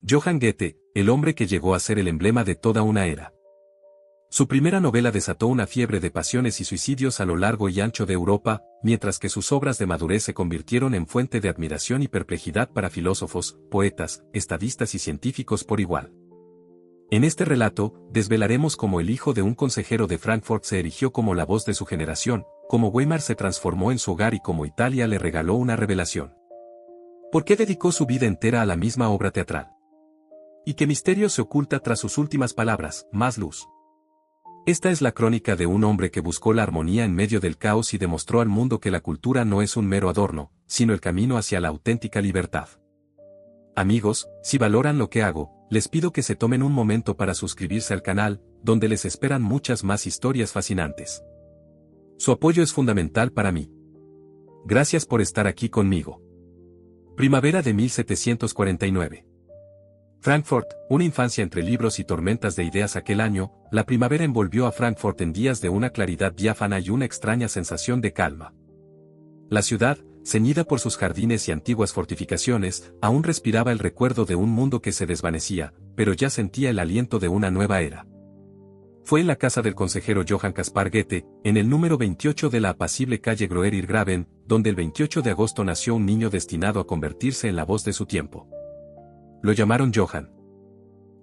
Johann Goethe, el hombre que llegó a ser el emblema de toda una era. Su primera novela desató una fiebre de pasiones y suicidios a lo largo y ancho de Europa, mientras que sus obras de madurez se convirtieron en fuente de admiración y perplejidad para filósofos, poetas, estadistas y científicos por igual. En este relato, desvelaremos cómo el hijo de un consejero de Frankfurt se erigió como la voz de su generación, cómo Weimar se transformó en su hogar y cómo Italia le regaló una revelación. ¿Por qué dedicó su vida entera a la misma obra teatral? ¿Y qué misterio se oculta tras sus últimas palabras, más luz? Esta es la crónica de un hombre que buscó la armonía en medio del caos y demostró al mundo que la cultura no es un mero adorno, sino el camino hacia la auténtica libertad. Amigos, si valoran lo que hago, les pido que se tomen un momento para suscribirse al canal, donde les esperan muchas más historias fascinantes. Su apoyo es fundamental para mí. Gracias por estar aquí conmigo. Primavera de 1749. Frankfurt, una infancia entre libros y tormentas de ideas. Aquel año, la primavera envolvió a Frankfurt en días de una claridad diáfana y una extraña sensación de calma. La ciudad, ceñida por sus jardines y antiguas fortificaciones, aún respiraba el recuerdo de un mundo que se desvanecía, pero ya sentía el aliento de una nueva era. Fue en la casa del consejero Johann Caspar Goethe, en el número 28 de la apacible calle Groerir Graben, donde el 28 de agosto nació un niño destinado a convertirse en la voz de su tiempo. Lo llamaron Johann.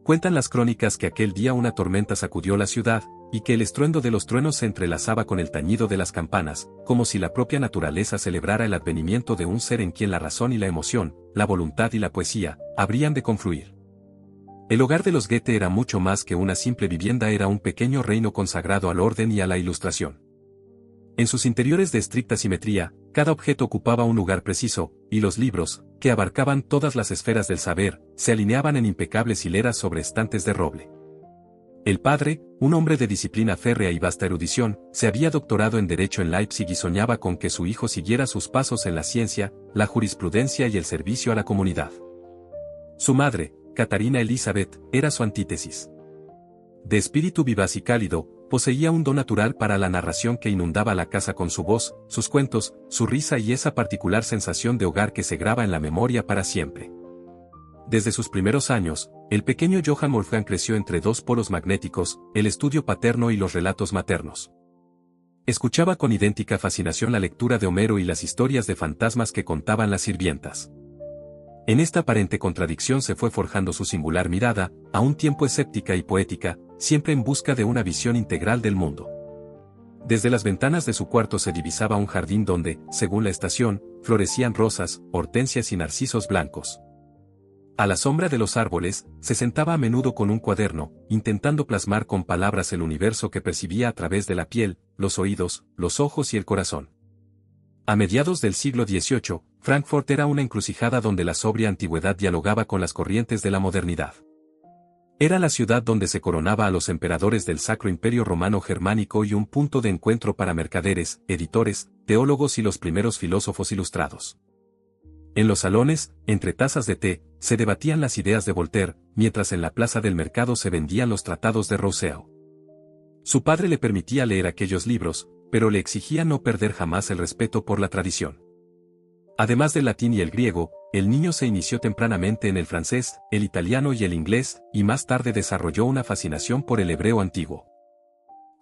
Cuentan las crónicas que aquel día una tormenta sacudió la ciudad, y que el estruendo de los truenos se entrelazaba con el tañido de las campanas, como si la propia naturaleza celebrara el advenimiento de un ser en quien la razón y la emoción, la voluntad y la poesía, habrían de confluir. El hogar de los Goethe era mucho más que una simple vivienda, era un pequeño reino consagrado al orden y a la ilustración. En sus interiores de estricta simetría, cada objeto ocupaba un lugar preciso, y los libros, que abarcaban todas las esferas del saber, se alineaban en impecables hileras sobre estantes de roble. El padre, un hombre de disciplina férrea y vasta erudición, se había doctorado en Derecho en Leipzig y soñaba con que su hijo siguiera sus pasos en la ciencia, la jurisprudencia y el servicio a la comunidad. Su madre, Catarina Elizabeth, era su antítesis. De espíritu vivaz y cálido, poseía un don natural para la narración que inundaba la casa con su voz, sus cuentos, su risa y esa particular sensación de hogar que se graba en la memoria para siempre. Desde sus primeros años, el pequeño Johann Wolfgang creció entre dos polos magnéticos, el estudio paterno y los relatos maternos. Escuchaba con idéntica fascinación la lectura de Homero y las historias de fantasmas que contaban las sirvientas. En esta aparente contradicción se fue forjando su singular mirada, a un tiempo escéptica y poética, siempre en busca de una visión integral del mundo. Desde las ventanas de su cuarto se divisaba un jardín donde, según la estación, florecían rosas, hortensias y narcisos blancos. A la sombra de los árboles, se sentaba a menudo con un cuaderno, intentando plasmar con palabras el universo que percibía a través de la piel, los oídos, los ojos y el corazón. A mediados del siglo XVIII, Frankfurt era una encrucijada donde la sobria antigüedad dialogaba con las corrientes de la modernidad. Era la ciudad donde se coronaba a los emperadores del Sacro Imperio Romano Germánico y un punto de encuentro para mercaderes, editores, teólogos y los primeros filósofos ilustrados. En los salones, entre tazas de té, se debatían las ideas de Voltaire, mientras en la plaza del mercado se vendían los tratados de Rousseau. Su padre le permitía leer aquellos libros, pero le exigía no perder jamás el respeto por la tradición. Además del latín y el griego, el niño se inició tempranamente en el francés, el italiano y el inglés, y más tarde desarrolló una fascinación por el hebreo antiguo.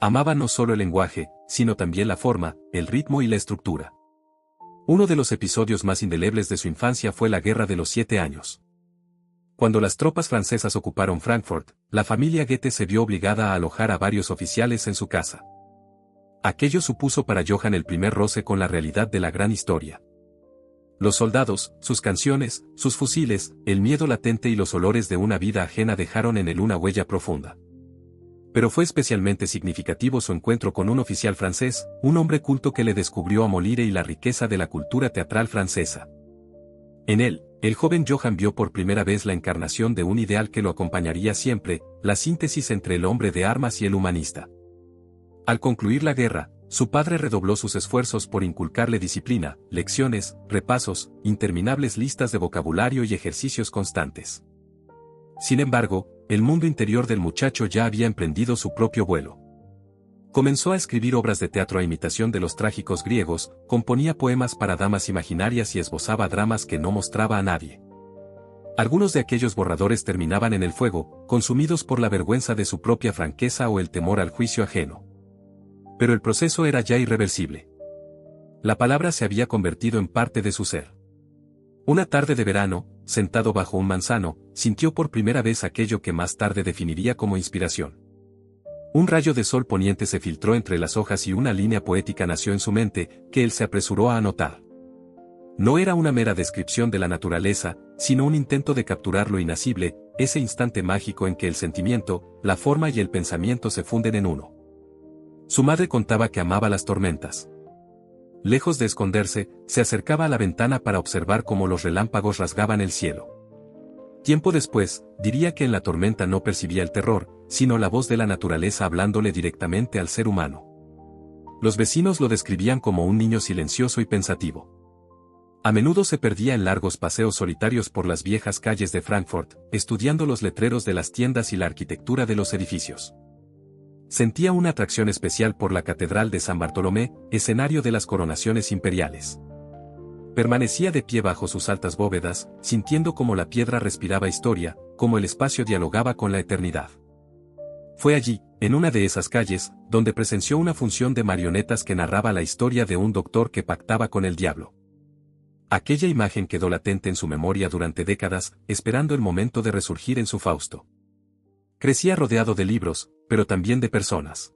Amaba no solo el lenguaje, sino también la forma, el ritmo y la estructura. Uno de los episodios más indelebles de su infancia fue la Guerra de los 7 años. Cuando las tropas francesas ocuparon Frankfurt, la familia Goethe se vio obligada a alojar a varios oficiales en su casa. Aquello supuso para Johann el primer roce con la realidad de la gran historia. Los soldados, sus canciones, sus fusiles, el miedo latente y los olores de una vida ajena dejaron en él una huella profunda. Pero fue especialmente significativo su encuentro con un oficial francés, un hombre culto que le descubrió a Molière y la riqueza de la cultura teatral francesa. En él, el joven Johann vio por primera vez la encarnación de un ideal que lo acompañaría siempre, la síntesis entre el hombre de armas y el humanista. Al concluir la guerra, su padre redobló sus esfuerzos por inculcarle disciplina, lecciones, repasos, interminables listas de vocabulario y ejercicios constantes. Sin embargo, el mundo interior del muchacho ya había emprendido su propio vuelo. Comenzó a escribir obras de teatro a imitación de los trágicos griegos, componía poemas para damas imaginarias y esbozaba dramas que no mostraba a nadie. Algunos de aquellos borradores terminaban en el fuego, consumidos por la vergüenza de su propia franqueza o el temor al juicio ajeno. Pero el proceso era ya irreversible. La palabra se había convertido en parte de su ser. Una tarde de verano, sentado bajo un manzano, sintió por primera vez aquello que más tarde definiría como inspiración. Un rayo de sol poniente se filtró entre las hojas y una línea poética nació en su mente, que él se apresuró a anotar. No era una mera descripción de la naturaleza, sino un intento de capturar lo inacible, ese instante mágico en que el sentimiento, la forma y el pensamiento se funden en uno. Su madre contaba que amaba las tormentas. Lejos de esconderse, se acercaba a la ventana para observar cómo los relámpagos rasgaban el cielo. Tiempo después, diría que en la tormenta no percibía el terror, sino la voz de la naturaleza hablándole directamente al ser humano. Los vecinos lo describían como un niño silencioso y pensativo. A menudo se perdía en largos paseos solitarios por las viejas calles de Frankfurt, estudiando los letreros de las tiendas y la arquitectura de los edificios. Sentía una atracción especial por la Catedral de San Bartolomé, escenario de las coronaciones imperiales. Permanecía de pie bajo sus altas bóvedas, sintiendo como la piedra respiraba historia, como el espacio dialogaba con la eternidad. Fue allí, en una de esas calles, donde presenció una función de marionetas que narraba la historia de un doctor que pactaba con el diablo. Aquella imagen quedó latente en su memoria durante décadas, esperando el momento de resurgir en su Fausto. Crecía rodeado de libros, pero también de personas.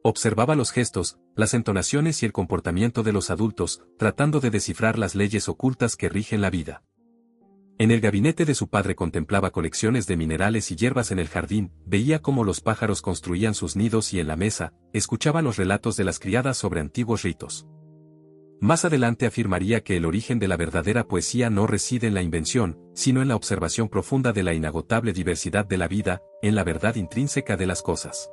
Observaba los gestos, las entonaciones y el comportamiento de los adultos, tratando de descifrar las leyes ocultas que rigen la vida. En el gabinete de su padre contemplaba colecciones de minerales y hierbas en el jardín, veía cómo los pájaros construían sus nidos y en la mesa, escuchaba los relatos de las criadas sobre antiguos ritos. Más adelante afirmaría que el origen de la verdadera poesía no reside en la invención, sino en la observación profunda de la inagotable diversidad de la vida, en la verdad intrínseca de las cosas.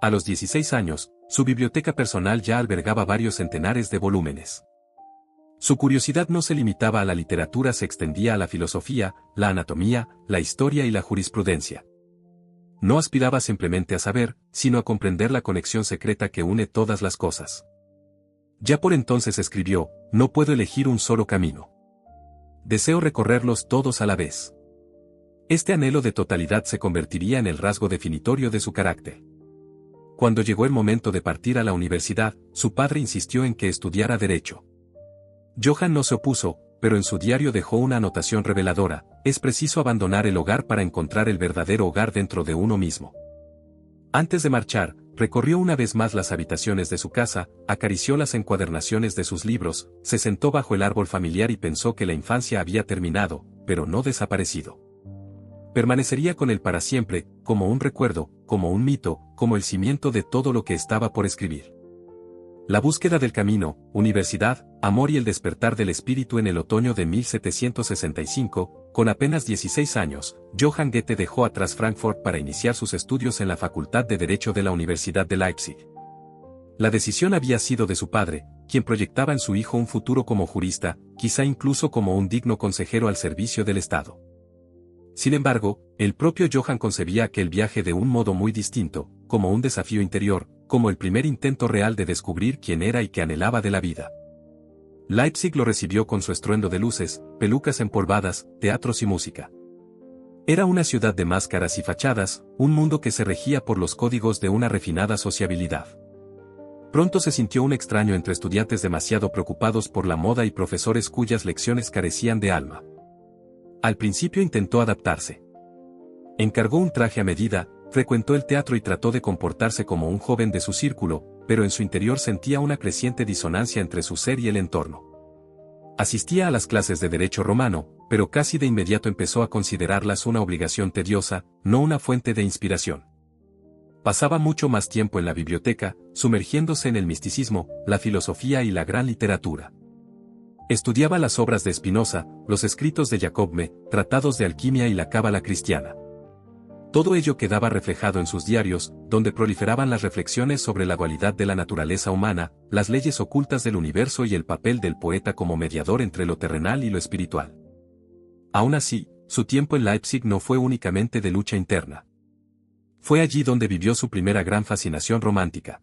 A los 16 años, su biblioteca personal ya albergaba varios centenares de volúmenes. Su curiosidad no se limitaba a la literatura, se extendía a la filosofía, la anatomía, la historia y la jurisprudencia. No aspiraba simplemente a saber, sino a comprender la conexión secreta que une todas las cosas. Ya por entonces escribió, no puedo elegir un solo camino. Deseo recorrerlos todos a la vez. Este anhelo de totalidad se convertiría en el rasgo definitorio de su carácter. Cuando llegó el momento de partir a la universidad, su padre insistió en que estudiara Derecho. Johann no se opuso, pero en su diario dejó una anotación reveladora: es preciso abandonar el hogar para encontrar el verdadero hogar dentro de uno mismo. Antes de marchar, recorrió una vez más las habitaciones de su casa, acarició las encuadernaciones de sus libros, se sentó bajo el árbol familiar y pensó que la infancia había terminado, pero no desaparecido. Permanecería con él para siempre, como un recuerdo, como un mito, como el cimiento de todo lo que estaba por escribir. La búsqueda del camino, universidad, amor y el despertar del espíritu. En el otoño de 1765, con apenas 16 años, Johann Goethe dejó atrás Frankfurt para iniciar sus estudios en la Facultad de Derecho de la Universidad de Leipzig. La decisión había sido de su padre, quien proyectaba en su hijo un futuro como jurista, quizá incluso como un digno consejero al servicio del Estado. Sin embargo, el propio Johann concebía aquel viaje de un modo muy distinto, como un desafío interior, como el primer intento real de descubrir quién era y qué anhelaba de la vida. Leipzig lo recibió con su estruendo de luces, pelucas empolvadas, teatros y música. Era una ciudad de máscaras y fachadas, un mundo que se regía por los códigos de una refinada sociabilidad. Pronto se sintió un extraño entre estudiantes demasiado preocupados por la moda y profesores cuyas lecciones carecían de alma. Al principio intentó adaptarse. Encargó un traje a medida, frecuentó el teatro y trató de comportarse como un joven de su círculo, pero en su interior sentía una creciente disonancia entre su ser y el entorno. Asistía a las clases de derecho romano, pero casi de inmediato empezó a considerarlas una obligación tediosa, no una fuente de inspiración. Pasaba mucho más tiempo en la biblioteca, sumergiéndose en el misticismo, la filosofía y la gran literatura. Estudiaba las obras de Spinoza, los escritos de Jacob, tratados de alquimia y la cábala cristiana. Todo ello quedaba reflejado en sus diarios, donde proliferaban las reflexiones sobre la dualidad de la naturaleza humana, las leyes ocultas del universo y el papel del poeta como mediador entre lo terrenal y lo espiritual. Aún así, su tiempo en Leipzig no fue únicamente de lucha interna. Fue allí donde vivió su primera gran fascinación romántica.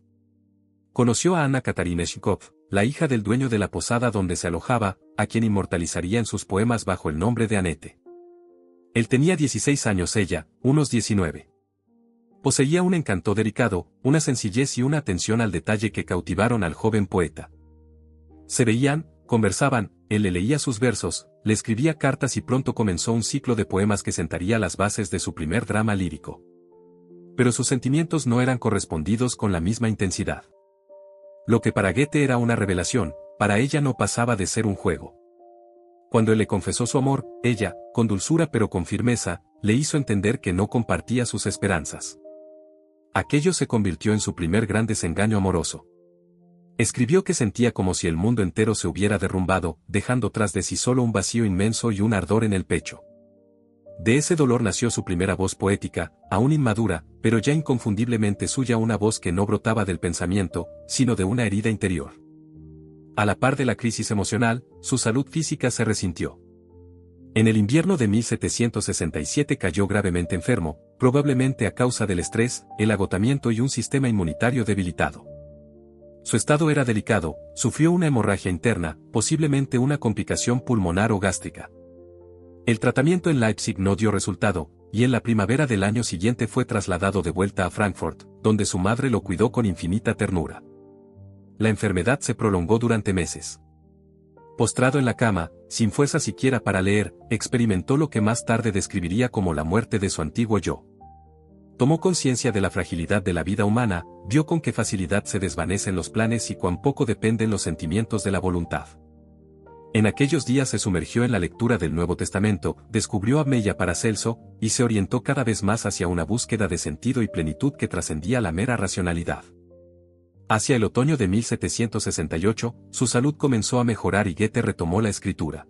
Conoció a Anna Katarina Schikow, la hija del dueño de la posada donde se alojaba, a quien inmortalizaría en sus poemas bajo el nombre de Annette. Él tenía 16 años, ella, unos 19. Poseía un encanto delicado, una sencillez y una atención al detalle que cautivaron al joven poeta. Se veían, conversaban, él le leía sus versos, le escribía cartas y pronto comenzó un ciclo de poemas que sentaría las bases de su primer drama lírico. Pero sus sentimientos no eran correspondidos con la misma intensidad. Lo que para Goethe era una revelación, para ella no pasaba de ser un juego. Cuando él le confesó su amor, ella, con dulzura pero con firmeza, le hizo entender que no compartía sus esperanzas. Aquello se convirtió en su primer gran desengaño amoroso. Escribió que sentía como si el mundo entero se hubiera derrumbado, dejando tras de sí solo un vacío inmenso y un ardor en el pecho. De ese dolor nació su primera voz poética, aún inmadura, pero ya inconfundiblemente suya, una voz que no brotaba del pensamiento, sino de una herida interior. A la par de la crisis emocional, su salud física se resintió. En el invierno de 1767 cayó gravemente enfermo, probablemente a causa del estrés, el agotamiento y un sistema inmunitario debilitado. Su estado era delicado, sufrió una hemorragia interna, posiblemente una complicación pulmonar o gástrica. El tratamiento en Leipzig no dio resultado, y en la primavera del año siguiente fue trasladado de vuelta a Frankfurt, donde su madre lo cuidó con infinita ternura. La enfermedad se prolongó durante meses. Postrado en la cama, sin fuerza siquiera para leer, experimentó lo que más tarde describiría como la muerte de su antiguo yo. Tomó conciencia de la fragilidad de la vida humana, vio con qué facilidad se desvanecen los planes y cuán poco dependen los sentimientos de la voluntad. En aquellos días se sumergió en la lectura del Nuevo Testamento, descubrió a Mella Paracelso, y se orientó cada vez más hacia una búsqueda de sentido y plenitud que trascendía la mera racionalidad. Hacia el otoño de 1768, su salud comenzó a mejorar y Goethe retomó la escritura.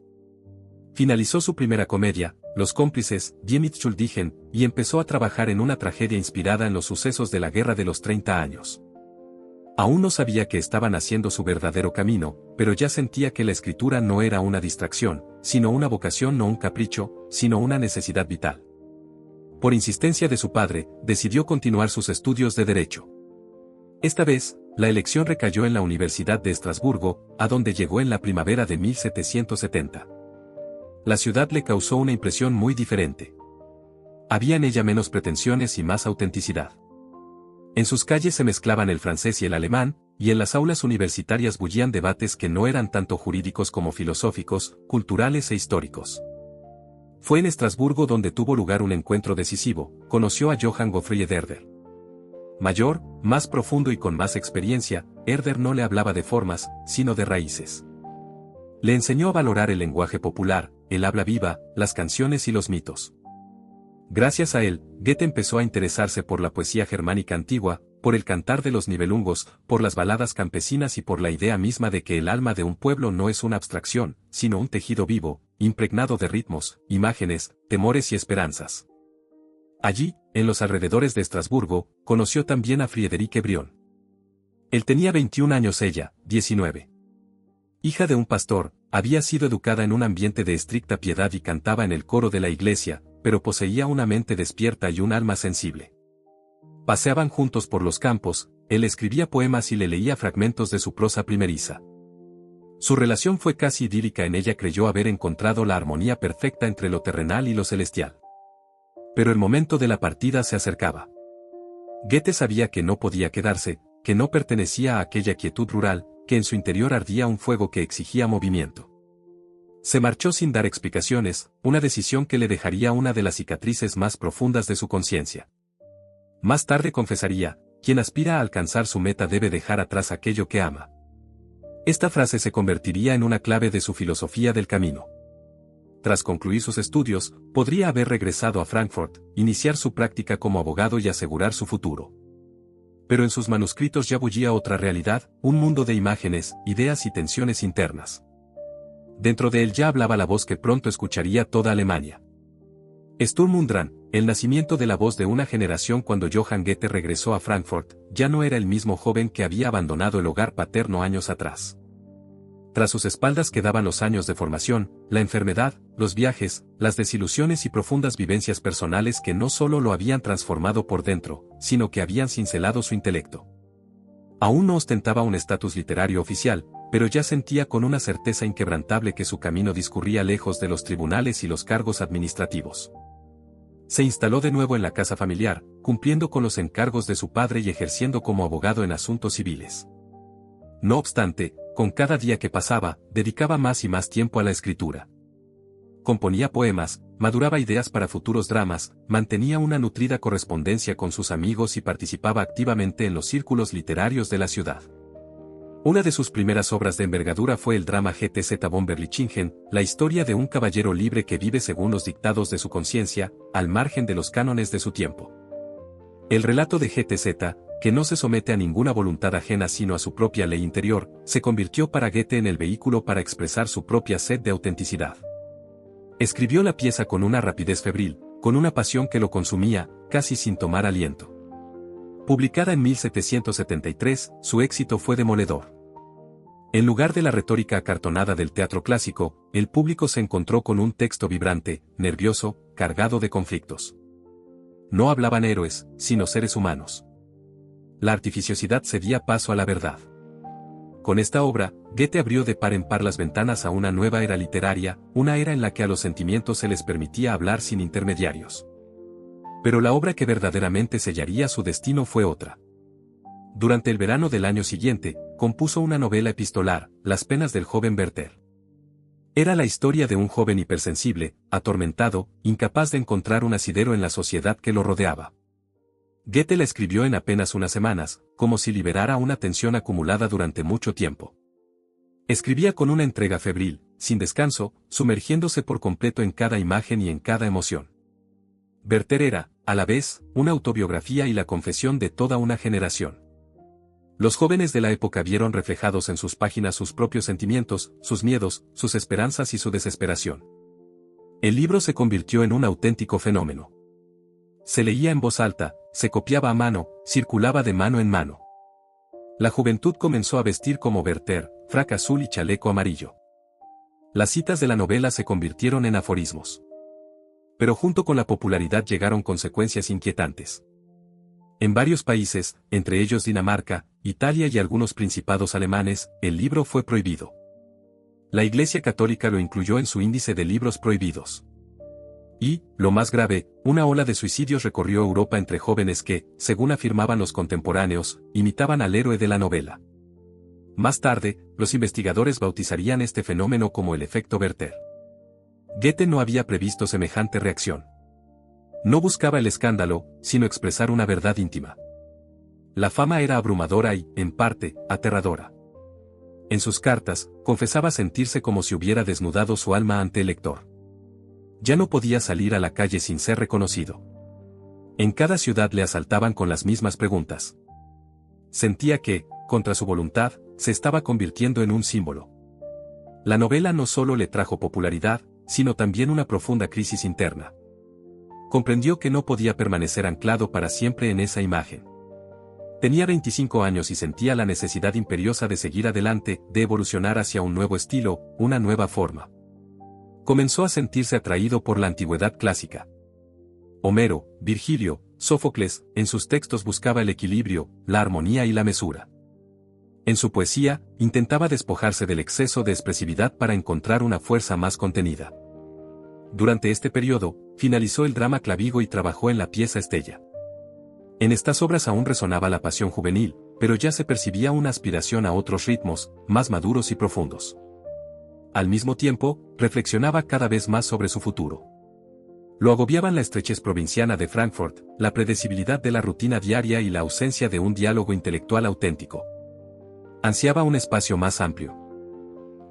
Finalizó su primera comedia, Los cómplices, Die Mitschuldigen, y empezó a trabajar en una tragedia inspirada en los sucesos de la Guerra de los 30 años. Aún no sabía que estaba naciendo su verdadero camino, pero ya sentía que la escritura no era una distracción, sino una vocación, no un capricho, sino una necesidad vital. Por insistencia de su padre, decidió continuar sus estudios de Derecho. Esta vez, la elección recayó en la Universidad de Estrasburgo, a donde llegó en la primavera de 1770. La ciudad le causó una impresión muy diferente. Había en ella menos pretensiones y más autenticidad. En sus calles se mezclaban el francés y el alemán, y en las aulas universitarias bullían debates que no eran tanto jurídicos como filosóficos, culturales e históricos. Fue en Estrasburgo donde tuvo lugar un encuentro decisivo, conoció a Johann Gottfried Herder. Mayor, más profundo y con más experiencia, Herder no le hablaba de formas, sino de raíces. Le enseñó a valorar el lenguaje popular, el habla viva, las canciones y los mitos. Gracias a él, Goethe empezó a interesarse por la poesía germánica antigua, por el cantar de los nibelungos, por las baladas campesinas y por la idea misma de que el alma de un pueblo no es una abstracción, sino un tejido vivo, impregnado de ritmos, imágenes, temores y esperanzas. Allí, en los alrededores de Estrasburgo, conoció también a Friederike Brion. Él tenía 21 años, ella, 19. Hija de un pastor, había sido educada en un ambiente de estricta piedad y cantaba en el coro de la iglesia, pero poseía una mente despierta y un alma sensible. Paseaban juntos por los campos, él escribía poemas y le leía fragmentos de su prosa primeriza. Su relación fue casi idílica, en ella creyó haber encontrado la armonía perfecta entre lo terrenal y lo celestial. Pero el momento de la partida se acercaba. Goethe sabía que no podía quedarse, que no pertenecía a aquella quietud rural, que en su interior ardía un fuego que exigía movimiento. Se marchó sin dar explicaciones, una decisión que le dejaría una de las cicatrices más profundas de su conciencia. Más tarde confesaría, quien aspira a alcanzar su meta debe dejar atrás aquello que ama. Esta frase se convertiría en una clave de su filosofía del camino. Tras concluir sus estudios, podría haber regresado a Frankfurt, iniciar su práctica como abogado y asegurar su futuro. Pero en sus manuscritos ya bullía otra realidad, un mundo de imágenes, ideas y tensiones internas. Dentro de él ya hablaba la voz que pronto escucharía toda Alemania. Sturm und Drang, el nacimiento de la voz de una generación. Cuando Johann Goethe regresó a Frankfurt, ya no era el mismo joven que había abandonado el hogar paterno años atrás. Tras sus espaldas quedaban los años de formación, la enfermedad, los viajes, las desilusiones y profundas vivencias personales que no solo lo habían transformado por dentro, sino que habían cincelado su intelecto. Aún no ostentaba un estatus literario oficial, pero ya sentía con una certeza inquebrantable que su camino discurría lejos de los tribunales y los cargos administrativos. Se instaló de nuevo en la casa familiar, cumpliendo con los encargos de su padre y ejerciendo como abogado en asuntos civiles. No obstante, con cada día que pasaba, dedicaba más y más tiempo a la escritura. Componía poemas, maduraba ideas para futuros dramas, mantenía una nutrida correspondencia con sus amigos y participaba activamente en los círculos literarios de la ciudad. Una de sus primeras obras de envergadura fue el drama GTZ von Berlichingen, la historia de un caballero libre que vive según los dictados de su conciencia, al margen de los cánones de su tiempo. El relato de GTZ, que no se somete a ninguna voluntad ajena sino a su propia ley interior, se convirtió para Goethe en el vehículo para expresar su propia sed de autenticidad. Escribió la pieza con una rapidez febril, con una pasión que lo consumía, casi sin tomar aliento. Publicada en 1773, su éxito fue demoledor. En lugar de la retórica acartonada del teatro clásico, el público se encontró con un texto vibrante, nervioso, cargado de conflictos. No hablaban héroes, sino seres humanos. La artificiosidad cedía paso a la verdad. Con esta obra, Goethe abrió de par en par las ventanas a una nueva era literaria, una era en la que a los sentimientos se les permitía hablar sin intermediarios. Pero la obra que verdaderamente sellaría su destino fue otra. Durante el verano del año siguiente, compuso una novela epistolar, Las penas del joven Werther. Era la historia de un joven hipersensible, atormentado, incapaz de encontrar un asidero en la sociedad que lo rodeaba. Goethe la escribió en apenas unas semanas, como si liberara una tensión acumulada durante mucho tiempo. Escribía con una entrega febril, sin descanso, sumergiéndose por completo en cada imagen y en cada emoción. Werther era, a la vez, una autobiografía y la confesión de toda una generación. Los jóvenes de la época vieron reflejados en sus páginas sus propios sentimientos, sus miedos, sus esperanzas y su desesperación. El libro se convirtió en un auténtico fenómeno. Se leía en voz alta, se copiaba a mano, circulaba de mano en mano. La juventud comenzó a vestir como Werther, frac azul y chaleco amarillo. Las citas de la novela se convirtieron en aforismos. Pero junto con la popularidad llegaron consecuencias inquietantes. En varios países, entre ellos Dinamarca, Italia y algunos principados alemanes, el libro fue prohibido. La Iglesia Católica lo incluyó en su índice de libros prohibidos. Y, lo más grave, una ola de suicidios recorrió Europa entre jóvenes que, según afirmaban los contemporáneos, imitaban al héroe de la novela. Más tarde, los investigadores bautizarían este fenómeno como el efecto Werther. Goethe no había previsto semejante reacción. No buscaba el escándalo, sino expresar una verdad íntima. La fama era abrumadora y, en parte, aterradora. En sus cartas, confesaba sentirse como si hubiera desnudado su alma ante el lector. Ya no podía salir a la calle sin ser reconocido. En cada ciudad le asaltaban con las mismas preguntas. Sentía que, contra su voluntad, se estaba convirtiendo en un símbolo. La novela no solo le trajo popularidad, sino también una profunda crisis interna. Comprendió que no podía permanecer anclado para siempre en esa imagen. Tenía 25 años y sentía la necesidad imperiosa de seguir adelante, de evolucionar hacia un nuevo estilo, una nueva forma. Comenzó a sentirse atraído por la antigüedad clásica. Homero, Virgilio, Sófocles, en sus textos buscaba el equilibrio, la armonía y la mesura. En su poesía, intentaba despojarse del exceso de expresividad para encontrar una fuerza más contenida. Durante este periodo, finalizó el drama Clavigo y trabajó en la pieza Estella. En estas obras aún resonaba la pasión juvenil, pero ya se percibía una aspiración a otros ritmos, más maduros y profundos. Al mismo tiempo, reflexionaba cada vez más sobre su futuro. Lo agobiaban la estrechez provinciana de Frankfurt, la predecibilidad de la rutina diaria y la ausencia de un diálogo intelectual auténtico. Ansiaba un espacio más amplio.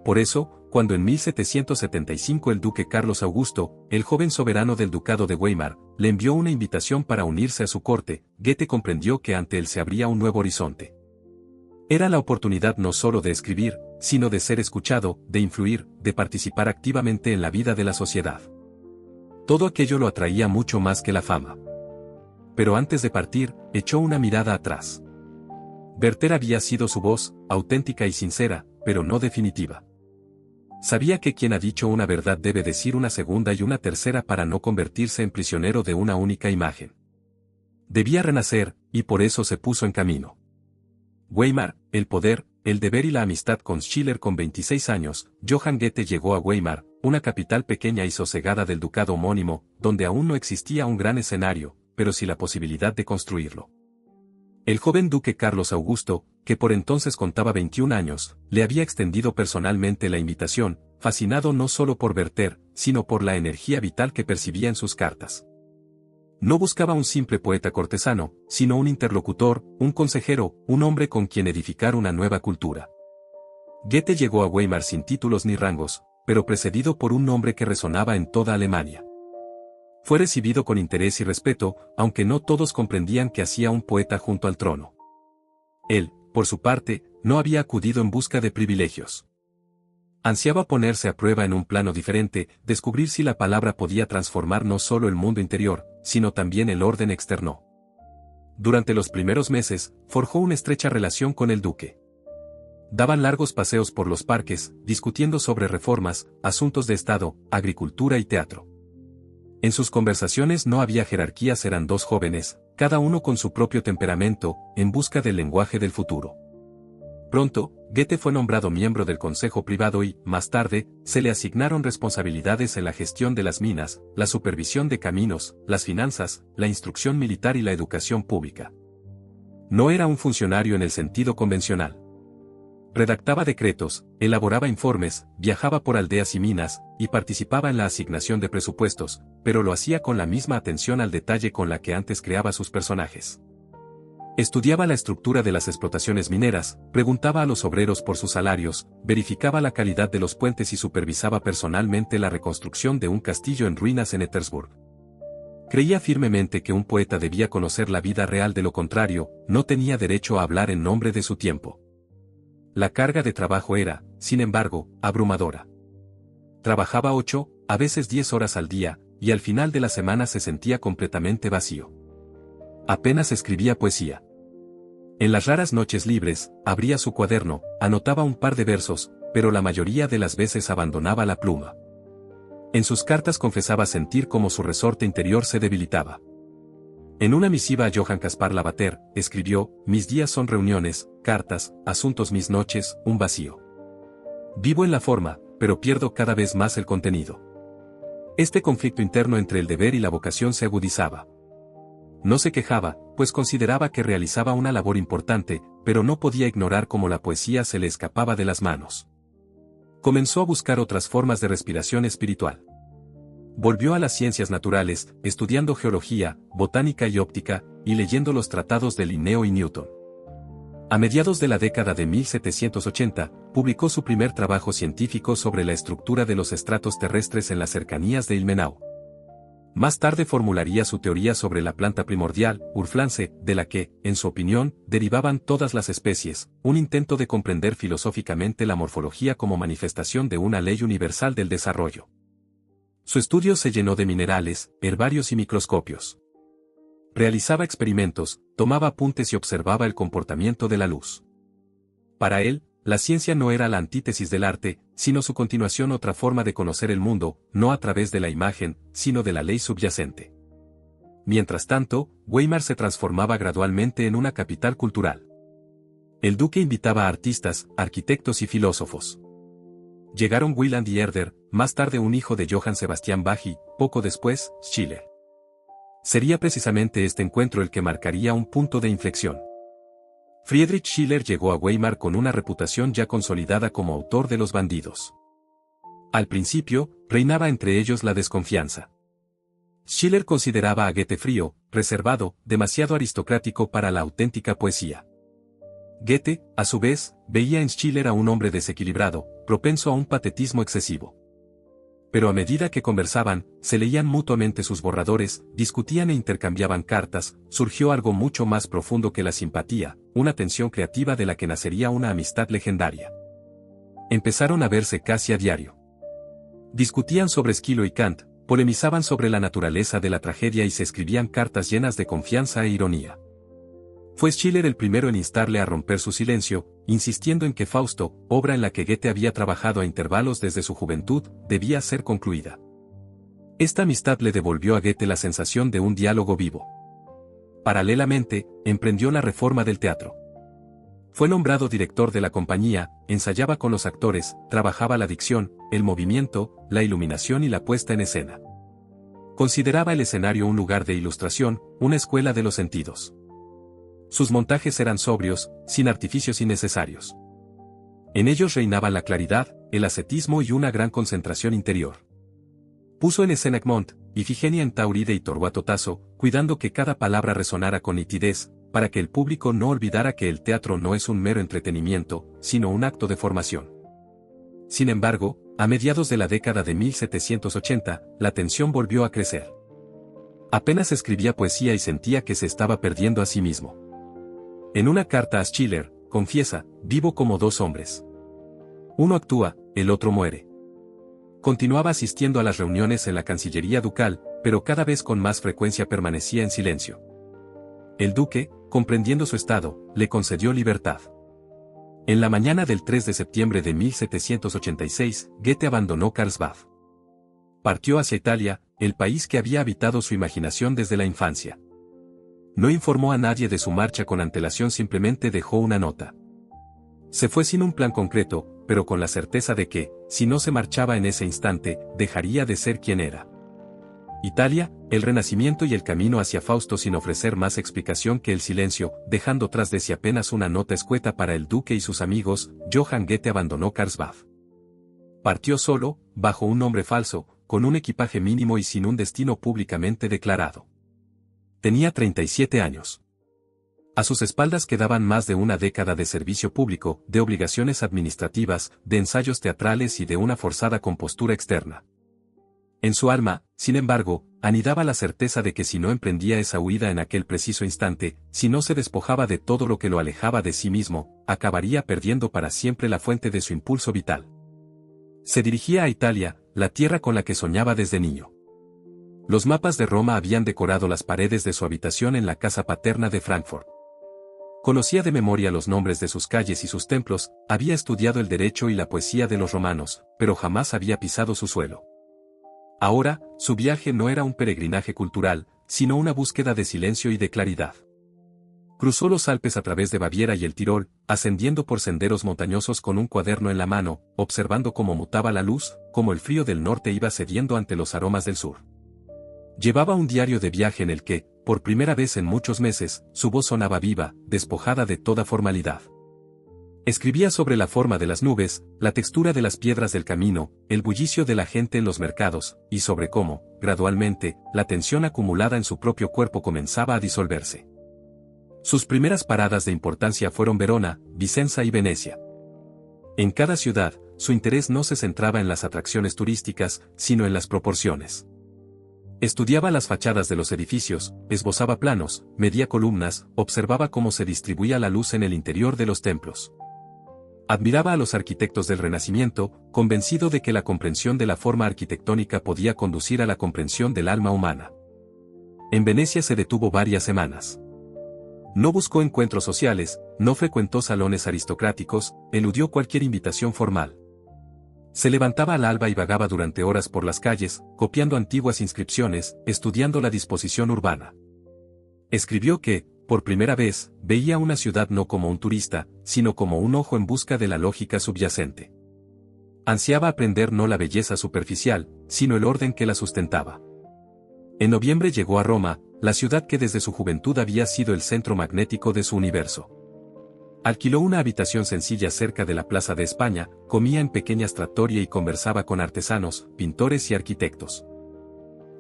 Por eso, cuando en 1775 el duque Carlos Augusto, el joven soberano del ducado de Weimar, le envió una invitación para unirse a su corte, Goethe comprendió que ante él se abría un nuevo horizonte. Era la oportunidad no solo de escribir, sino de ser escuchado, de influir, de participar activamente en la vida de la sociedad. Todo aquello lo atraía mucho más que la fama. Pero antes de partir, echó una mirada atrás. Werther había sido su voz, auténtica y sincera, pero no definitiva. Sabía que quien ha dicho una verdad debe decir una segunda y una tercera para no convertirse en prisionero de una única imagen. Debía renacer, y por eso se puso en camino. Weimar, el poder, el deber y la amistad con Schiller. Con 26 años, Johann Goethe llegó a Weimar, una capital pequeña y sosegada del ducado homónimo, donde aún no existía un gran escenario, pero sí la posibilidad de construirlo. El joven duque Carlos Augusto, que por entonces contaba 21 años, le había extendido personalmente la invitación, fascinado no solo por Werther, sino por la energía vital que percibía en sus cartas. No buscaba un simple poeta cortesano, sino un interlocutor, un consejero, un hombre con quien edificar una nueva cultura. Goethe llegó a Weimar sin títulos ni rangos, pero precedido por un nombre que resonaba en toda Alemania. Fue recibido con interés y respeto, aunque no todos comprendían qué hacía un poeta junto al trono. Él, por su parte, no había acudido en busca de privilegios. Ansiaba ponerse a prueba en un plano diferente, descubrir si la palabra podía transformar no solo el mundo interior, sino también el orden externo. Durante los primeros meses, forjó una estrecha relación con el duque. Daban largos paseos por los parques, discutiendo sobre reformas, asuntos de Estado, agricultura y teatro. En sus conversaciones no había jerarquías, eran dos jóvenes, cada uno con su propio temperamento, en busca del lenguaje del futuro. Pronto, Goethe fue nombrado miembro del Consejo Privado y, más tarde, se le asignaron responsabilidades en la gestión de las minas, la supervisión de caminos, las finanzas, la instrucción militar y la educación pública. No era un funcionario en el sentido convencional. Redactaba decretos, elaboraba informes, viajaba por aldeas y minas, y participaba en la asignación de presupuestos, pero lo hacía con la misma atención al detalle con la que antes creaba sus personajes. Estudiaba la estructura de las explotaciones mineras, preguntaba a los obreros por sus salarios, verificaba la calidad de los puentes y supervisaba personalmente la reconstrucción de un castillo en ruinas en Ettersburg. Creía firmemente que un poeta debía conocer la vida real, de lo contrario, no tenía derecho a hablar en nombre de su tiempo. La carga de trabajo era, sin embargo, abrumadora. Trabajaba 8, a veces 10 horas al día, y al final de la semana se sentía completamente vacío. Apenas escribía poesía. En las raras noches libres, abría su cuaderno, anotaba un par de versos, pero la mayoría de las veces abandonaba la pluma. En sus cartas confesaba sentir cómo su resorte interior se debilitaba. En una misiva a Johann Caspar Lavater, escribió: «Mis días son reuniones, cartas, asuntos, mis noches, un vacío. Vivo en la forma, pero pierdo cada vez más el contenido». Este conflicto interno entre el deber y la vocación se agudizaba. No se quejaba, pues consideraba que realizaba una labor importante, pero no podía ignorar cómo la poesía se le escapaba de las manos. Comenzó a buscar otras formas de respiración espiritual. Volvió a las ciencias naturales, estudiando geología, botánica y óptica, y leyendo los tratados de Linneo y Newton. A mediados de la década de 1780, publicó su primer trabajo científico sobre la estructura de los estratos terrestres en las cercanías de Ilmenau. Más tarde formularía su teoría sobre la planta primordial, Urpflanze, de la que, en su opinión, derivaban todas las especies, un intento de comprender filosóficamente la morfología como manifestación de una ley universal del desarrollo. Su estudio se llenó de minerales, herbarios y microscopios. Realizaba experimentos, tomaba apuntes y observaba el comportamiento de la luz. Para él, la ciencia no era la antítesis del arte, sino su continuación, otra forma de conocer el mundo, no a través de la imagen, sino de la ley subyacente. Mientras tanto, Weimar se transformaba gradualmente en una capital cultural. El duque invitaba a artistas, arquitectos y filósofos. Llegaron Wieland y Herder, más tarde un hijo de Johann Sebastian Bach y, poco después, Schiller. Sería precisamente este encuentro el que marcaría un punto de inflexión. Friedrich Schiller llegó a Weimar con una reputación ya consolidada como autor de Los bandidos. Al principio, reinaba entre ellos la desconfianza. Schiller consideraba a Goethe frío, reservado, demasiado aristocrático para la auténtica poesía. Goethe, a su vez, veía en Schiller a un hombre desequilibrado, propenso a un patetismo excesivo. Pero a medida que conversaban, se leían mutuamente sus borradores, discutían e intercambiaban cartas, surgió algo mucho más profundo que la simpatía, una tensión creativa de la que nacería una amistad legendaria. Empezaron a verse casi a diario. Discutían sobre Esquilo y Kant, polemizaban sobre la naturaleza de la tragedia y se escribían cartas llenas de confianza e ironía. Fue Schiller el primero en instarle a romper su silencio, insistiendo en que Fausto, obra en la que Goethe había trabajado a intervalos desde su juventud, debía ser concluida. Esta amistad le devolvió a Goethe la sensación de un diálogo vivo. Paralelamente, emprendió la reforma del teatro. Fue nombrado director de la compañía, ensayaba con los actores, trabajaba la dicción, el movimiento, la iluminación y la puesta en escena. Consideraba el escenario un lugar de ilustración, una escuela de los sentidos. Sus montajes eran sobrios, sin artificios innecesarios. En ellos reinaban la claridad, el ascetismo y una gran concentración interior. Puso en escena Egmont, Ifigenia en Tauride y Torquato Tasso, cuidando que cada palabra resonara con nitidez, para que el público no olvidara que el teatro no es un mero entretenimiento, sino un acto de formación. Sin embargo, a mediados de la década de 1780, la tensión volvió a crecer. Apenas escribía poesía y sentía que se estaba perdiendo a sí mismo. En una carta a Schiller, confiesa, vivo como dos hombres. Uno actúa, el otro muere. Continuaba asistiendo a las reuniones en la Cancillería Ducal, pero cada vez con más frecuencia permanecía en silencio. El duque, comprendiendo su estado, le concedió libertad. En la mañana del 3 de septiembre de 1786, Goethe abandonó Karlsbad. Partió hacia Italia, el país que había habitado su imaginación desde la infancia. No informó a nadie de su marcha con antelación, simplemente dejó una nota. Se fue sin un plan concreto, pero con la certeza de que, si no se marchaba en ese instante, dejaría de ser quien era. Italia, el Renacimiento y el camino hacia Fausto, sin ofrecer más explicación que el silencio, dejando tras de sí apenas una nota escueta para el duque y sus amigos, Johann Goethe abandonó Karlsbad. Partió solo, bajo un nombre falso, con un equipaje mínimo y sin un destino públicamente declarado. Tenía 37 años. A sus espaldas quedaban más de una década de servicio público, de obligaciones administrativas, de ensayos teatrales y de una forzada compostura externa. En su alma, sin embargo, anidaba la certeza de que si no emprendía esa huida en aquel preciso instante, si no se despojaba de todo lo que lo alejaba de sí mismo, acabaría perdiendo para siempre la fuente de su impulso vital. Se dirigía a Italia, la tierra con la que soñaba desde niño. Los mapas de Roma habían decorado las paredes de su habitación en la casa paterna de Frankfurt. Conocía de memoria los nombres de sus calles y sus templos, había estudiado el derecho y la poesía de los romanos, pero jamás había pisado su suelo. Ahora, su viaje no era un peregrinaje cultural, sino una búsqueda de silencio y de claridad. Cruzó los Alpes a través de Baviera y el Tirol, ascendiendo por senderos montañosos con un cuaderno en la mano, observando cómo mutaba la luz, cómo el frío del norte iba cediendo ante los aromas del sur. Llevaba un diario de viaje en el que, por primera vez en muchos meses, su voz sonaba viva, despojada de toda formalidad. Escribía sobre la forma de las nubes, la textura de las piedras del camino, el bullicio de la gente en los mercados, y sobre cómo, gradualmente, la tensión acumulada en su propio cuerpo comenzaba a disolverse. Sus primeras paradas de importancia fueron Verona, Vicenza y Venecia. En cada ciudad, su interés no se centraba en las atracciones turísticas, sino en las proporciones. Estudiaba las fachadas de los edificios, esbozaba planos, medía columnas, observaba cómo se distribuía la luz en el interior de los templos. Admiraba a los arquitectos del Renacimiento, convencido de que la comprensión de la forma arquitectónica podía conducir a la comprensión del alma humana. En Venecia se detuvo varias semanas. No buscó encuentros sociales, no frecuentó salones aristocráticos, eludió cualquier invitación formal. Se levantaba al alba y vagaba durante horas por las calles, copiando antiguas inscripciones, estudiando la disposición urbana. Escribió que, por primera vez, veía una ciudad no como un turista, sino como un ojo en busca de la lógica subyacente. Ansiaba aprender no la belleza superficial, sino el orden que la sustentaba. En noviembre llegó a Roma, la ciudad que desde su juventud había sido el centro magnético de su universo. Alquiló una habitación sencilla cerca de la Plaza de España, comía en pequeñas trattorias y conversaba con artesanos, pintores y arquitectos.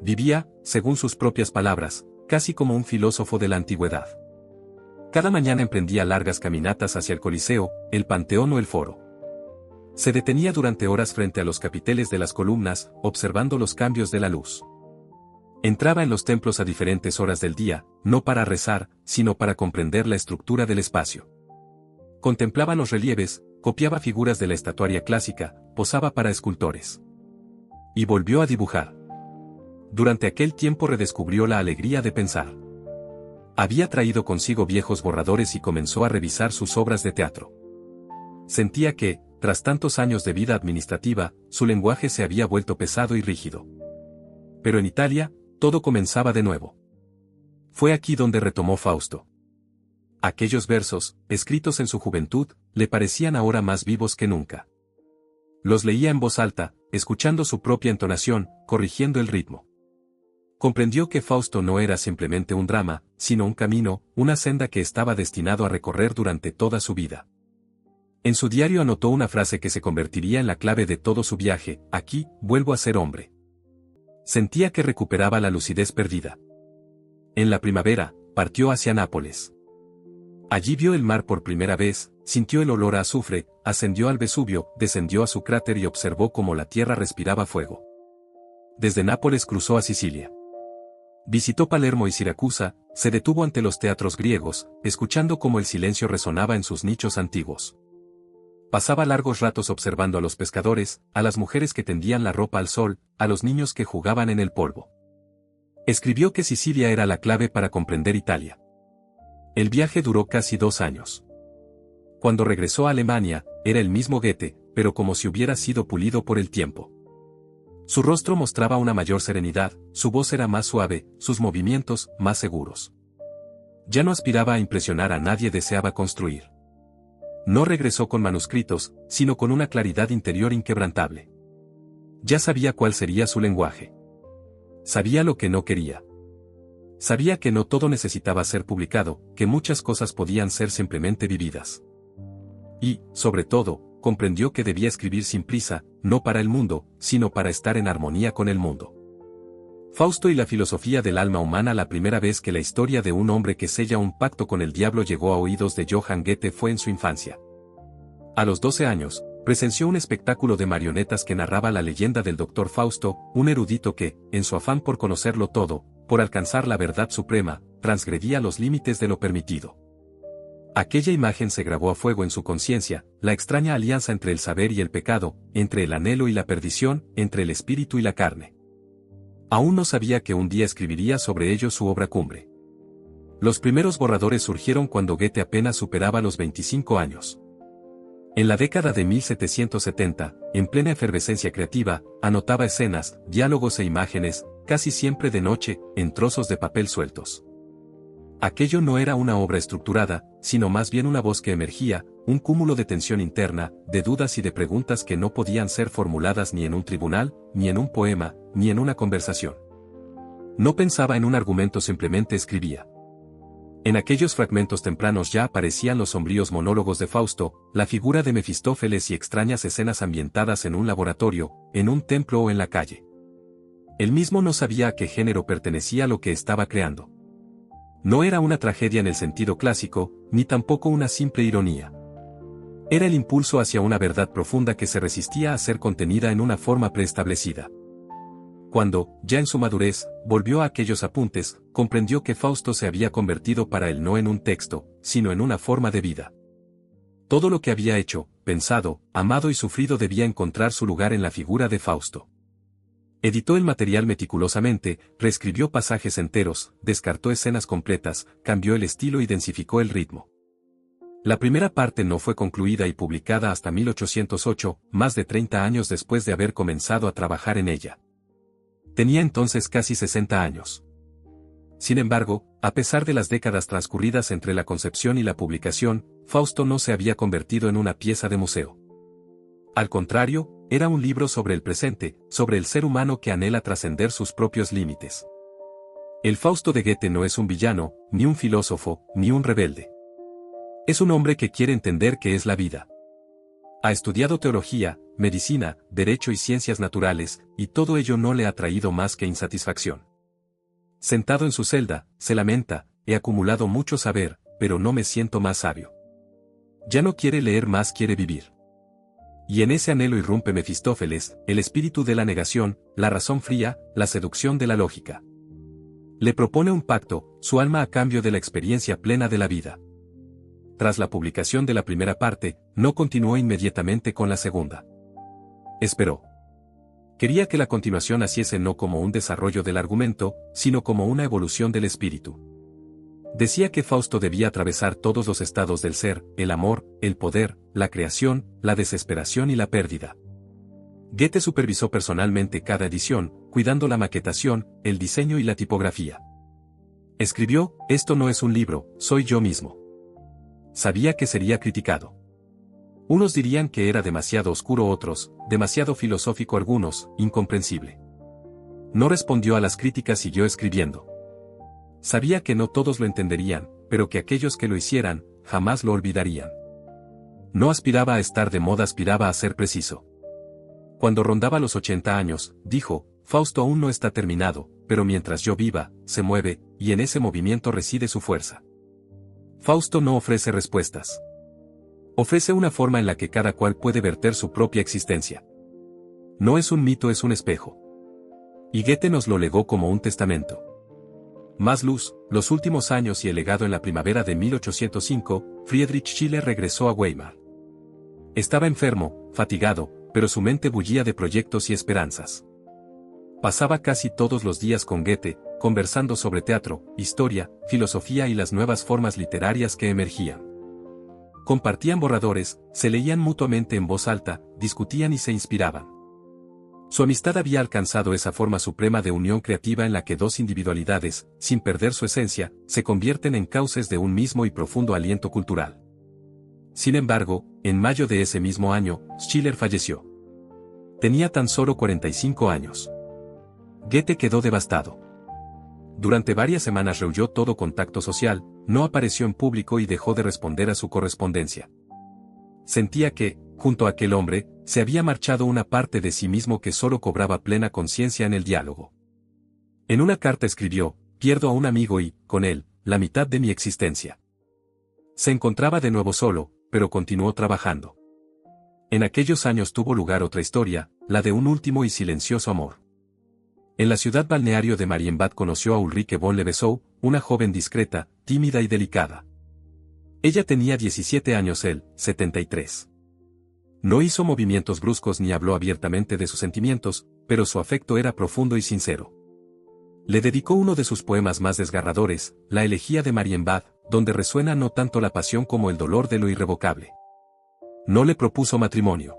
Vivía, según sus propias palabras, casi como un filósofo de la antigüedad. Cada mañana emprendía largas caminatas hacia el Coliseo, el Panteón o el Foro. Se detenía durante horas frente a los capiteles de las columnas, observando los cambios de la luz. Entraba en los templos a diferentes horas del día, no para rezar, sino para comprender la estructura del espacio. Contemplaba los relieves, copiaba figuras de la estatuaria clásica, posaba para escultores. Y volvió a dibujar. Durante aquel tiempo redescubrió la alegría de pensar. Había traído consigo viejos borradores y comenzó a revisar sus obras de teatro. Sentía que, tras tantos años de vida administrativa, su lenguaje se había vuelto pesado y rígido. Pero en Italia, todo comenzaba de nuevo. Fue aquí donde retomó Fausto. Aquellos versos, escritos en su juventud, le parecían ahora más vivos que nunca. Los leía en voz alta, escuchando su propia entonación, corrigiendo el ritmo. Comprendió que Fausto no era simplemente un drama, sino un camino, una senda que estaba destinado a recorrer durante toda su vida. En su diario anotó una frase que se convertiría en la clave de todo su viaje: aquí, vuelvo a ser hombre. Sentía que recuperaba la lucidez perdida. En la primavera, partió hacia Nápoles. Allí vio el mar por primera vez, sintió el olor a azufre, ascendió al Vesubio, descendió a su cráter y observó cómo la tierra respiraba fuego. Desde Nápoles cruzó a Sicilia. Visitó Palermo y Siracusa, se detuvo ante los teatros griegos, escuchando cómo el silencio resonaba en sus nichos antiguos. Pasaba largos ratos observando a los pescadores, a las mujeres que tendían la ropa al sol, a los niños que jugaban en el polvo. Escribió que Sicilia era la clave para comprender Italia. El viaje duró casi 2 años. Cuando regresó a Alemania, era el mismo Goethe, pero como si hubiera sido pulido por el tiempo. Su rostro mostraba una mayor serenidad, su voz era más suave, sus movimientos más seguros. Ya no aspiraba a impresionar a nadie, deseaba construir. No regresó con manuscritos, sino con una claridad interior inquebrantable. Ya sabía cuál sería su lenguaje. Sabía lo que no quería. Sabía que no todo necesitaba ser publicado, que muchas cosas podían ser simplemente vividas. Y, sobre todo, comprendió que debía escribir sin prisa, no para el mundo, sino para estar en armonía con el mundo. Fausto y la filosofía del alma humana. La primera vez que la historia de un hombre que sella un pacto con el diablo llegó a oídos de Johann Goethe fue en su infancia. A los 12 años, presenció un espectáculo de marionetas que narraba la leyenda del Dr. Fausto, un erudito que, en su afán por conocerlo todo, por alcanzar la verdad suprema, transgredía los límites de lo permitido. Aquella imagen se grabó a fuego en su conciencia, la extraña alianza entre el saber y el pecado, entre el anhelo y la perdición, entre el espíritu y la carne. Aún no sabía que un día escribiría sobre ello su obra cumbre. Los primeros borradores surgieron cuando Goethe apenas superaba los 25 años. En la década de 1770, en plena efervescencia creativa, anotaba escenas, diálogos e imágenes, casi siempre de noche, en trozos de papel sueltos. Aquello no era una obra estructurada, sino más bien una voz que emergía, un cúmulo de tensión interna, de dudas y de preguntas que no podían ser formuladas ni en un tribunal, ni en un poema, ni en una conversación. No pensaba en un argumento, simplemente escribía. En aquellos fragmentos tempranos ya aparecían los sombríos monólogos de Fausto, la figura de Mefistófeles y extrañas escenas ambientadas en un laboratorio, en un templo o en la calle. Él mismo no sabía a qué género pertenecía lo que estaba creando. No era una tragedia en el sentido clásico, ni tampoco una simple ironía. Era el impulso hacia una verdad profunda que se resistía a ser contenida en una forma preestablecida. Cuando, ya en su madurez, volvió a aquellos apuntes, comprendió que Fausto se había convertido para él no en un texto, sino en una forma de vida. Todo lo que había hecho, pensado, amado y sufrido debía encontrar su lugar en la figura de Fausto. Editó el material meticulosamente, reescribió pasajes enteros, descartó escenas completas, cambió el estilo y densificó el ritmo. La primera parte no fue concluida y publicada hasta 1808, más de 30 años después de haber comenzado a trabajar en ella. Tenía entonces casi 60 años. Sin embargo, a pesar de las décadas transcurridas entre la concepción y la publicación, Fausto no se había convertido en una pieza de museo. Al contrario, era un libro sobre el presente, sobre el ser humano que anhela trascender sus propios límites. El Fausto de Goethe no es un villano, ni un filósofo, ni un rebelde. Es un hombre que quiere entender qué es la vida. Ha estudiado teología, medicina, derecho y ciencias naturales, y todo ello no le ha traído más que insatisfacción. Sentado en su celda, se lamenta: he acumulado mucho saber, pero no me siento más sabio. Ya no quiere leer más, quiere vivir. Y en ese anhelo irrumpe Mefistófeles, el espíritu de la negación, la razón fría, la seducción de la lógica. Le propone un pacto, su alma a cambio de la experiencia plena de la vida. Tras la publicación de la primera parte, no continuó inmediatamente con la segunda. Esperó. Quería que la continuación naciese no como un desarrollo del argumento, sino como una evolución del espíritu. Decía que Fausto debía atravesar todos los estados del ser: el amor, el poder, la creación, la desesperación y la pérdida. Goethe supervisó personalmente cada edición, cuidando la maquetación, el diseño y la tipografía. Escribió: esto no es un libro, soy yo mismo. sabía que sería criticado. Unos dirían que era demasiado oscuro, otros, demasiado filosófico, algunos, incomprensible. No respondió a las críticas, siguió escribiendo. Sabía que no todos lo entenderían, pero que aquellos que lo hicieran, jamás lo olvidarían. No aspiraba a estar de moda, aspiraba a ser preciso. Cuando rondaba los 80 años, dijo, Fausto aún no está terminado, pero mientras yo viva, se mueve, y en ese movimiento reside su fuerza. Fausto no ofrece respuestas. Ofrece una forma en la que cada cual puede verter su propia existencia. No es un mito, es un espejo. Y Goethe nos lo legó como un testamento. Más luz, los últimos años y el legado. En la primavera de 1805, Friedrich Schiller regresó a Weimar. Estaba enfermo, fatigado, pero su mente bullía de proyectos y esperanzas. Pasaba casi todos los días con Goethe, conversando sobre teatro, historia, filosofía y las nuevas formas literarias que emergían. Compartían borradores, se leían mutuamente en voz alta, discutían y se inspiraban. Su amistad había alcanzado esa forma suprema de unión creativa en la que dos individualidades, sin perder su esencia, se convierten en cauces de un mismo y profundo aliento cultural. Sin embargo, en mayo de ese mismo año, Schiller falleció. Tenía tan solo 45 años. Goethe quedó devastado. Durante varias semanas rehuyó todo contacto social, no apareció en público y dejó de responder a su correspondencia. Sentía que, junto a aquel hombre, se había marchado una parte de sí mismo que solo cobraba plena conciencia en el diálogo. En una carta escribió, pierdo a un amigo y, con él, la mitad de mi existencia. Se encontraba de nuevo solo, pero continuó trabajando. En aquellos años tuvo lugar otra historia, la de un último y silencioso amor. En la ciudad balneario de Marienbad conoció a Ulrike von Levesow, una joven discreta, tímida y delicada. Ella tenía 17 años, él, 73. No hizo movimientos bruscos ni habló abiertamente de sus sentimientos, pero su afecto era profundo y sincero. Le dedicó uno de sus poemas más desgarradores, la Elegía de Marienbad, donde resuena no tanto la pasión como el dolor de lo irrevocable. No le propuso matrimonio.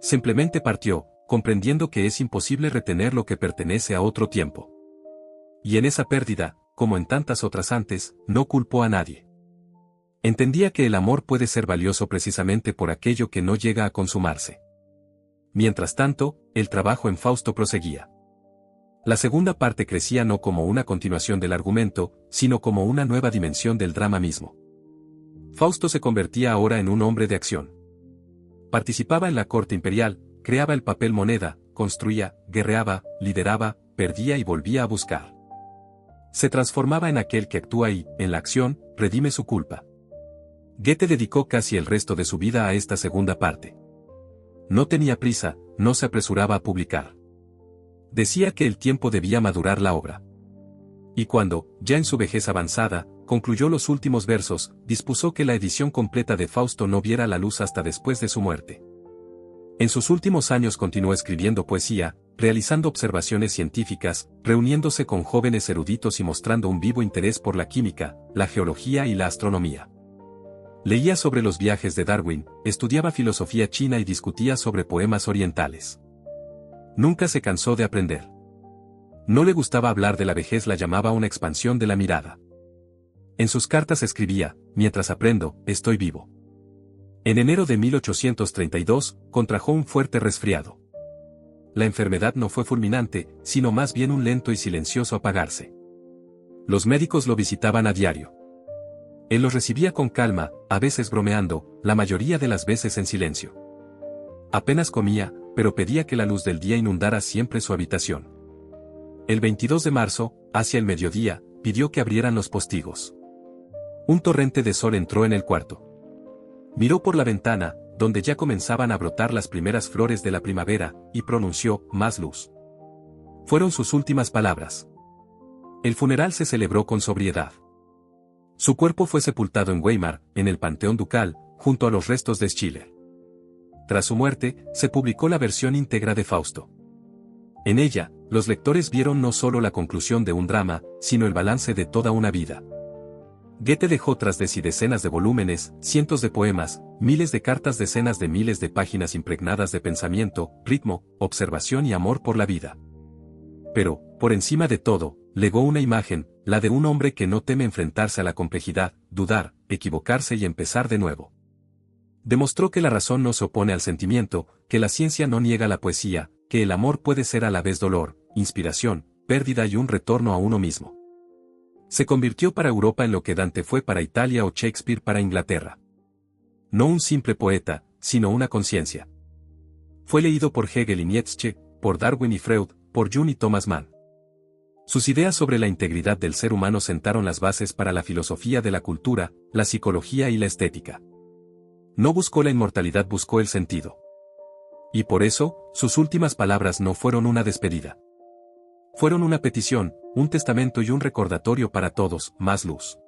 Simplemente partió, comprendiendo que es imposible retener lo que pertenece a otro tiempo. Y en esa pérdida, como en tantas otras antes, no culpó a nadie. Entendía que el amor puede ser valioso precisamente por aquello que no llega a consumarse. Mientras tanto, el trabajo en Fausto proseguía. La segunda parte crecía no como una continuación del argumento, sino como una nueva dimensión del drama mismo. Fausto se convertía ahora en un hombre de acción. Participaba en la corte imperial, creaba el papel moneda, construía, guerreaba, lideraba, perdía y volvía a buscar. Se transformaba en aquel que actúa y, en la acción, redime su culpa. Goethe dedicó casi el resto de su vida a esta segunda parte. No tenía prisa, no se apresuraba a publicar. Decía que el tiempo debía madurar la obra. Y cuando, ya en su vejez avanzada, concluyó los últimos versos, dispuso que la edición completa de Fausto no viera la luz hasta después de su muerte. En sus últimos años continuó escribiendo poesía, realizando observaciones científicas, reuniéndose con jóvenes eruditos y mostrando un vivo interés por la química, la geología y la astronomía. Leía sobre los viajes de Darwin, estudiaba filosofía china y discutía sobre poemas orientales. Nunca se cansó de aprender. No le gustaba hablar de la vejez, la llamaba una expansión de la mirada. En sus cartas escribía, mientras aprendo, estoy vivo. En enero de 1832, contrajo un fuerte resfriado. La enfermedad no fue fulminante, sino más bien un lento y silencioso apagarse. Los médicos lo visitaban a diario. Él los recibía con calma, a veces bromeando, la mayoría de las veces en silencio. Apenas comía, pero pedía que la luz del día inundara siempre su habitación. El 22 de marzo, hacia el mediodía, pidió que abrieran los postigos. Un torrente de sol entró en el cuarto. Miró por la ventana, donde ya comenzaban a brotar las primeras flores de la primavera, y pronunció, más luz. Fueron sus últimas palabras. El funeral se celebró con sobriedad. Su cuerpo fue sepultado en Weimar, en el Panteón Ducal, junto a los restos de Schiller. Tras su muerte, se publicó la versión íntegra de Fausto. En ella, los lectores vieron no solo la conclusión de un drama, sino el balance de toda una vida. Goethe dejó tras de sí decenas de volúmenes, cientos de poemas, miles de cartas, decenas de miles de páginas impregnadas de pensamiento, ritmo, observación y amor por la vida. Pero, por encima de todo, legó una imagen, la de un hombre que no teme enfrentarse a la complejidad, dudar, equivocarse y empezar de nuevo. Demostró que la razón no se opone al sentimiento, que la ciencia no niega la poesía, que el amor puede ser a la vez dolor, inspiración, pérdida y un retorno a uno mismo. Se convirtió para Europa en lo que Dante fue para Italia o Shakespeare para Inglaterra. No un simple poeta, sino una conciencia. Fue leído por Hegel y Nietzsche, por Darwin y Freud, por Jung y Thomas Mann. Sus ideas sobre la integridad del ser humano sentaron las bases para la filosofía de la cultura, la psicología y la estética. No buscó la inmortalidad, buscó el sentido. Y por eso, sus últimas palabras no fueron una despedida. Fueron una petición, un testamento y un recordatorio para todos: más luz.